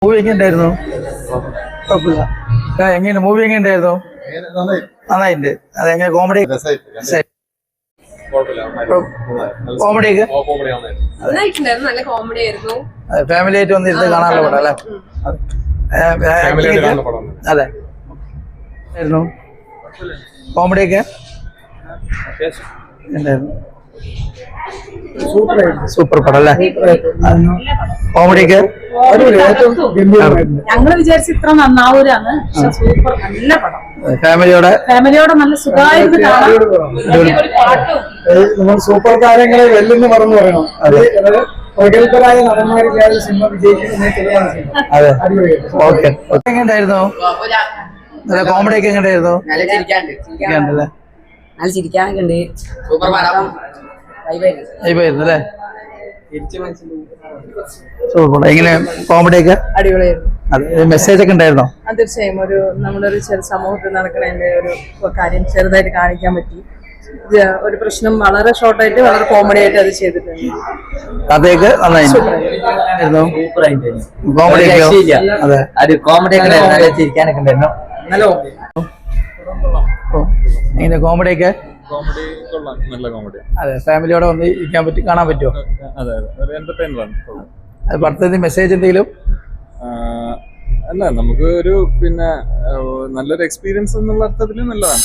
Movie എങ്ങനെ ഉണ്ടായിരുന്നു? കുഴപ്പമില്ല. എങ്ങനെ മൂവി എങ്ങനെ ഉണ്ടായിരുന്നു? നന്നായിട്ടുണ്ട്. അതെങ്ങനെ കോമഡി കോമഡിയൊക്കെ നല്ല കോമഡി ആയിരുന്നു. ഫാമിലി ആയിട്ട് വന്നിരുന്ന് കാണാനുള്ള പടം അല്ലേ? അതെ ആയിരുന്നു. കോമഡിയൊക്കെ ഉണ്ടായിരുന്നു. സൂപ്പർ പടം അല്ലേ? കോമഡിയൊക്കെ ഞങ്ങള് വിചാരിച്ച ഇത്ര നന്നാവൂരാണ്. പക്ഷെ സൂപ്പർ നല്ല പടം. ഫാമിലിയോടെ നല്ല സുഖമായിട്ട് കാണാം. നമ്മൾ സൂപ്പർ താരങ്ങളെ വെല്ലുന്ന് പറഞ്ഞു പറയണം. അത് പ്രഗത്ഭരായ നടന്മാരില്ലാതെ സിനിമ വിജയിക്കുന്ന അതെ. ഓക്കെ. എങ്ങനെയായിരുന്നു? കോമഡി ഒക്കെ എങ്ങനെയായിരുന്നു? നല്ല ചിരിക്കാനൊക്കെ ഉണ്ട്. സൂപ്പർ പടം ആയിരുന്നു അല്ലേ? സൂപ്പർ. എങ്ങനെ കോമഡി ഒക്കെ അടിപൊളിയായിരുന്നു. അതെ. മെസ്സേജ് ഒക്കെ ഉണ്ടായിരുന്നോ? തീർച്ചയായും നമ്മളൊരു സമൂഹത്തിൽ നടക്കുന്നതിന്റെ ഒരു കാര്യം ചെറുതായിട്ട് കാണിക്കാൻ പറ്റി. ഒരു പ്രശ്നം വളരെ ഷോർട്ടായിട്ട് വളരെ കോമഡി ആയിട്ട് അത് ചെയ്തിട്ടുണ്ട്. കഥയൊക്കെ നന്നായിരുന്നു. കോമഡി അതെ. കോമഡി ഒക്കെ ചിരിക്കാനൊക്കെ ഉണ്ടായിരുന്നു. എങ്ങനെ കോമഡി ഒക്കെ? കോമഡി കൊള്ളാം, നല്ല കോമഡി. അതെ. ഫാമിലിയോടെ വന്ന് ഇരിക്കാൻ പറ്റി കാണാൻ പറ്റുമോ? അതെ അതെ, ഒരു എന്റർടൈനറാണ്. അത് പടത്തിന്റെ മെസ്സേജ് എന്തെങ്കിലും? അല്ല, നമുക്ക് ഒരു നല്ലൊരു എക്സ്പീരിയൻസ് എന്നുള്ള അർത്ഥത്തിൽ നല്ലതാണ്.